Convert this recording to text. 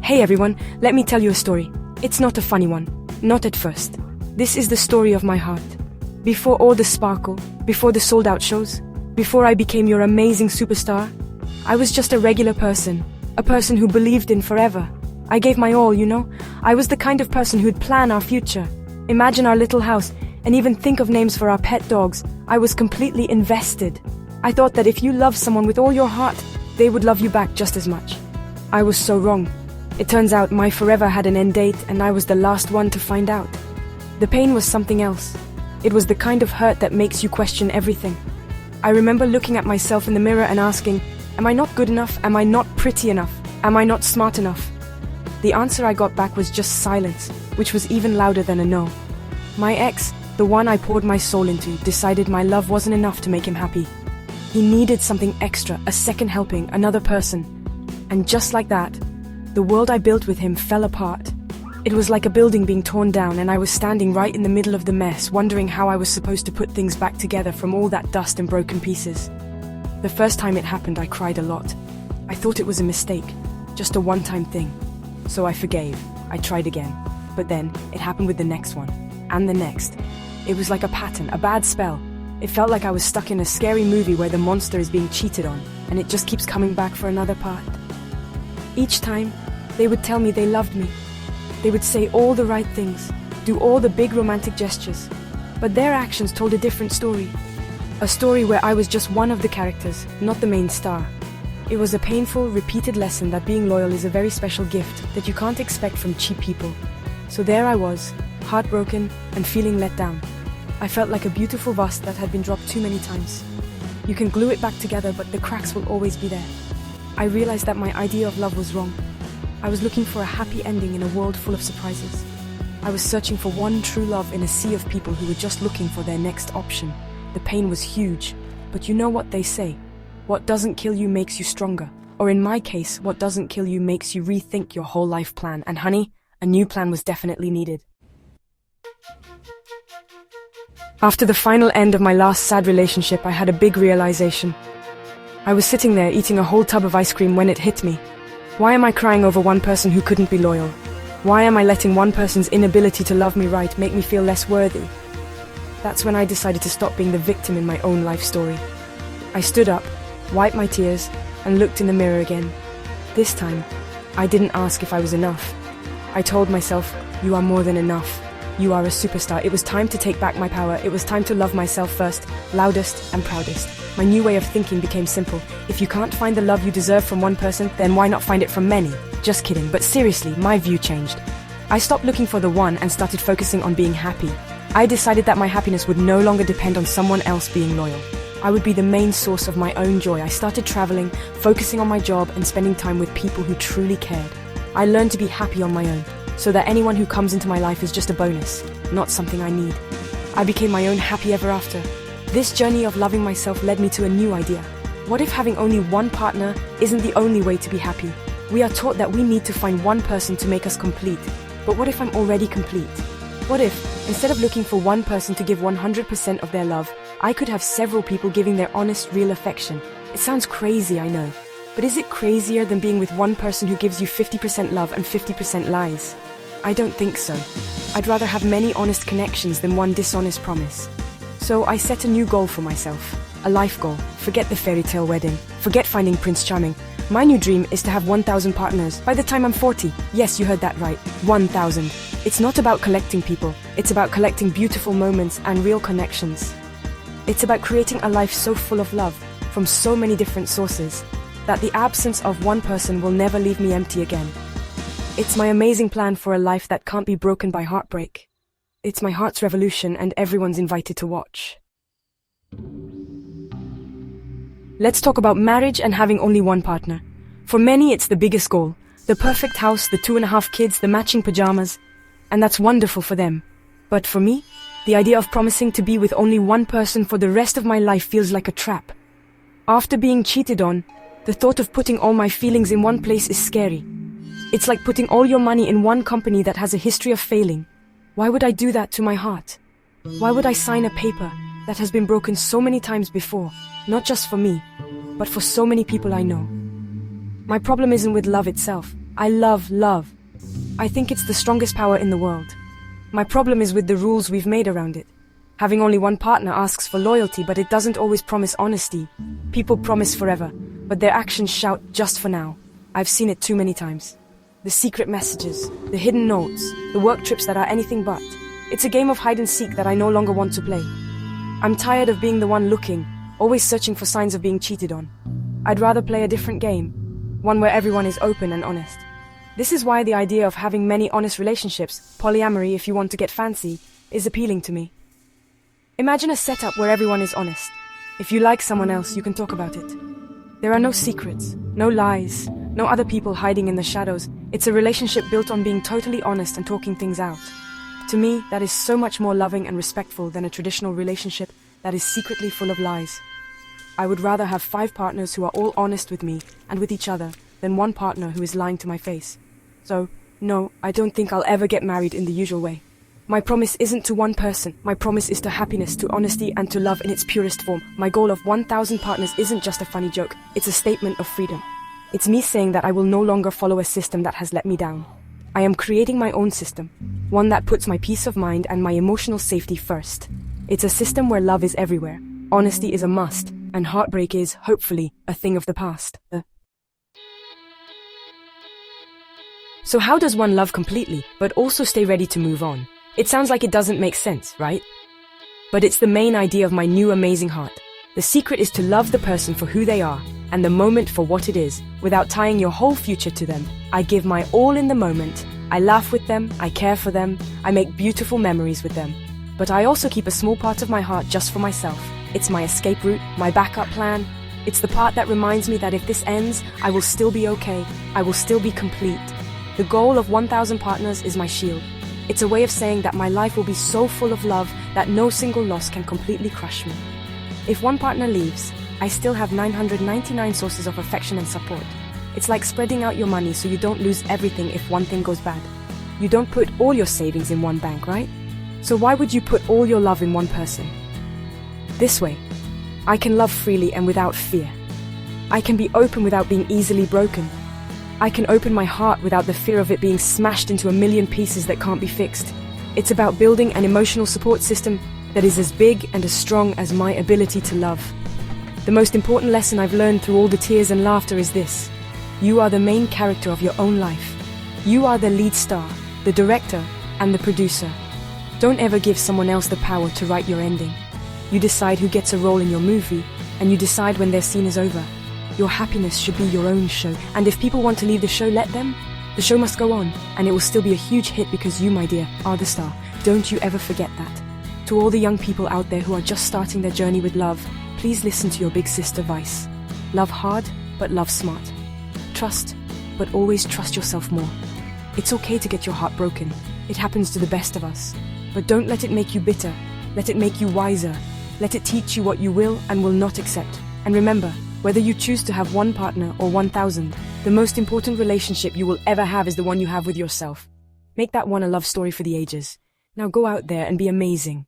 Hey everyone, let me tell you a story. It's not a funny one. Not at first. This is the story of my heart. Before all the sparkle, before the sold-out shows, before I became your amazing superstar, I was just a regular person. A person who believed in forever. I gave my all, you know? I was the kind of person who'd plan our future, imagine our little house, and even think of names for our pet dogs. I was completely invested. I thought that if you love someone with all your heart, they would love you back just as much. I was so wrong. It turns out my forever had an end date and I was the last one to find out. The pain was something else. It was the kind of hurt that makes you question everything. I remember looking at myself in the mirror and asking, am I not good enough? Am I not pretty enough? Am I not smart enough? The answer I got back was just silence, which was even louder than a no. My ex, the one I poured my soul into, decided my love wasn't enough to make him happy. He needed something extra, a second helping, another person. And just like that, the world I built with him fell apart. It was like a building being torn down and I was standing right in the middle of the mess, wondering how I was supposed to put things back together from all that dust and broken pieces. The first time it happened, I cried a lot. I thought it was a mistake, just a one-time thing. So I forgave. I tried again. But then, it happened with the next one. And the next. It was like a pattern, a bad spell. It felt like I was stuck in a scary movie where the monster is being cheated on, and it just keeps coming back for another part. Each time, they would tell me they loved me. They would say all the right things, do all the big romantic gestures. But their actions told a different story. A story where I was just one of the characters, not the main star. It was a painful, repeated lesson that being loyal is a very special gift that you can't expect from cheap people. So there I was, heartbroken and feeling let down. I felt like a beautiful vase that had been dropped too many times. You can glue it back together, but the cracks will always be there. I realized that my idea of love was wrong. I was looking for a happy ending in a world full of surprises. I was searching for one true love in a sea of people who were just looking for their next option. The pain was huge, but you know what they say. What doesn't kill you makes you stronger. Or in my case, what doesn't kill you makes you rethink your whole life plan. And honey, a new plan was definitely needed. After the final end of my last sad relationship, I had a big realization. I was sitting there eating a whole tub of ice cream when it hit me. Why am I crying over one person who couldn't be loyal? Why am I letting one person's inability to love me right make me feel less worthy? That's when I decided to stop being the victim in my own life story. I stood up, wiped my tears, and looked in the mirror again. This time, I didn't ask if I was enough. I told myself, you are more than enough. You are a superstar. It was time to take back my power. It was time to love myself first, loudest and proudest. My new way of thinking became simple. If you can't find the love you deserve from one person, then why not find it from many? Just kidding, but seriously, my view changed. I stopped looking for the one and started focusing on being happy. I decided that my happiness would no longer depend on someone else being loyal. I would be the main source of my own joy. I started traveling, focusing on my job and spending time with people who truly cared. I learned to be happy on my own, so that anyone who comes into my life is just a bonus, not something I need. I became my own happy ever after. This journey of loving myself led me to a new idea. What if having only one partner isn't the only way to be happy? We are taught that we need to find one person to make us complete. But what if I'm already complete? What if, instead of looking for one person to give 100% of their love, I could have several people giving their honest, real affection? It sounds crazy, I know. But is it crazier than being with one person who gives you 50% love and 50% lies? I don't think so. I'd rather have many honest connections than one dishonest promise. So I set a new goal for myself. A life goal. Forget the fairy tale wedding. Forget finding Prince Charming. My new dream is to have 1,000 partners by the time I'm 40. Yes, you heard that right. 1,000. It's not about collecting people. It's about collecting beautiful moments and real connections. It's about creating a life so full of love from so many different sources that the absence of one person will never leave me empty again. It's my amazing plan for a life that can't be broken by heartbreak. It's my heart's revolution and everyone's invited to watch. Let's talk about marriage and having only one partner. For many, it's the biggest goal. The perfect house, the 2.5 kids, the matching pajamas. And that's wonderful for them. But for me, the idea of promising to be with only one person for the rest of my life feels like a trap. After being cheated on, the thought of putting all my feelings in one place is scary. It's like putting all your money in one company that has a history of failing. Why would I do that to my heart? Why would I sign a paper that has been broken so many times before, not just for me, but for so many people I know? My problem isn't with love itself. I love love. I think it's the strongest power in the world. My problem is with the rules we've made around it. Having only one partner asks for loyalty, but it doesn't always promise honesty. People promise forever, but their actions shout just for now. I've seen it too many times. The secret messages, the hidden notes, the work trips that are anything but. It's a game of hide and seek that I no longer want to play. I'm tired of being the one looking, always searching for signs of being cheated on. I'd rather play a different game, one where everyone is open and honest. This is why the idea of having many honest relationships, polyamory if you want to get fancy, is appealing to me. Imagine a setup where everyone is honest. If you like someone else, you can talk about it. There are no secrets, no lies, no other people hiding in the shadows. It's a relationship built on being totally honest and talking things out. To me, that is so much more loving and respectful than a traditional relationship that is secretly full of lies. I would rather have 5 partners who are all honest with me and with each other than one partner who is lying to my face. So, no, I don't think I'll ever get married in the usual way. My promise isn't to one person. My promise is to happiness, to honesty, and to love in its purest form. My goal of 1,000 partners isn't just a funny joke. It's a statement of freedom. It's me saying that I will no longer follow a system that has let me down. I am creating my own system, one that puts my peace of mind and my emotional safety first. It's a system where love is everywhere, honesty is a must, and heartbreak is, hopefully, a thing of the past. So how does one love completely, but also stay ready to move on? It sounds like it doesn't make sense, right? But it's the main idea of my new amazing heart. The secret is to love the person for who they are, and the moment for what it is, without tying your whole future to them. I give my all in the moment. I laugh with them, I care for them, I make beautiful memories with them. But I also keep a small part of my heart just for myself. It's my escape route, my backup plan. It's the part that reminds me that if this ends, I will still be okay. I will still be complete. The goal of 1,000 partners is my shield. It's a way of saying that my life will be so full of love that no single loss can completely crush me. If one partner leaves, I still have 999 sources of affection and support. It's like spreading out your money so you don't lose everything if one thing goes bad. You don't put all your savings in one bank, right? So why would you put all your love in one person? This way, I can love freely and without fear. I can be open without being easily broken. I can open my heart without the fear of it being smashed into a million pieces that can't be fixed. It's about building an emotional support system that is as big and as strong as my ability to love. The most important lesson I've learned through all the tears and laughter is this. You are the main character of your own life. You are the lead star, the director, and the producer. Don't ever give someone else the power to write your ending. You decide who gets a role in your movie, and you decide when their scene is over. Your happiness should be your own show, and if people want to leave the show, let them. The show must go on, and it will still be a huge hit because you, my dear, are the star. Don't you ever forget that. To all the young people out there who are just starting their journey with love, please listen to your big sister Vice. Love hard, but love smart. Trust, but always trust yourself more. It's okay to get your heart broken. It happens to the best of us. But don't let it make you bitter. Let it make you wiser. Let it teach you what you will and will not accept. And remember, whether you choose to have one partner or 1,000, the most important relationship you will ever have is the one you have with yourself. Make that one a love story for the ages. Now go out there and be amazing.